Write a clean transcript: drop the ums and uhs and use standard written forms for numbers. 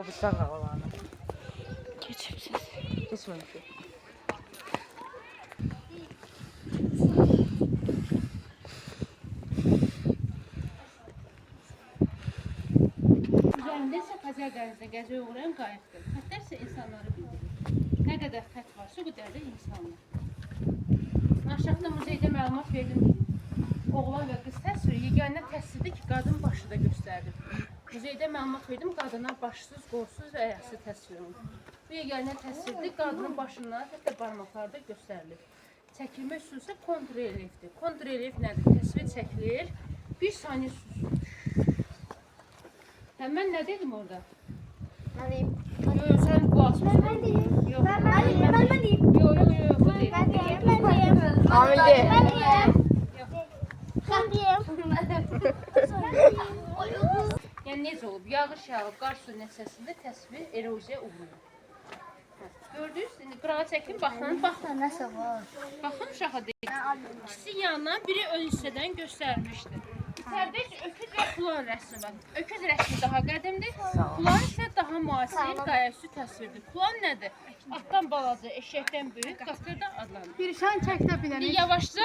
O bıçaq havalanı. Keçibsiz. Keçməmişdir. Üzərində isə Xəzər dənizində gəzəyə uğrayan qayıqdır. Xətlər isə insanları bildirir. Nə qədər xət varsa, o qədər də insanlar. Aşağıda muzeydə məlumat verdim. Oğlan və qız təsviri yeganə təsvirdir ki, qadın başı da göstərilir. Muzeydə məlumat verdim, qadına başsız, qolsuz və ayaqsız təsvir olunur. Bu yeganə təsvirdir, qadının başından hətta barmaqları da göstərilir. Çəkilmə üsulu isə kontrreliefdir. Kontrrelief nədir? Təsvir çəkilir, bir saniyə susur. Mən nə dedim orada? Mən deyim. Yox, sən bu asmışsın. Mən deyim. Yox. Mən deyim. Yox, bu deyil. Mən deyim. Amil de. Yəni necə olub? Yağış yağıb, qar su nəticəsində təsvir eroziya uğrayır. Gördünüz? İndi qırağa çəkin, baxın. Nəsə var. Baxın uşağa deyil. İkisi yandan, biri ön hissədən göstərmişdir. İçəridə heç öküz və kulan rəsmi var. Öküz rəsmi daha qədimdir, kulan isə daha müasir qayaqüstü təsvirdir. Kulan nədir? Atdan balaca, eşəkdən böyük, qasırda adlanır. Bir şan çəkdə bilən. İndi yavaşca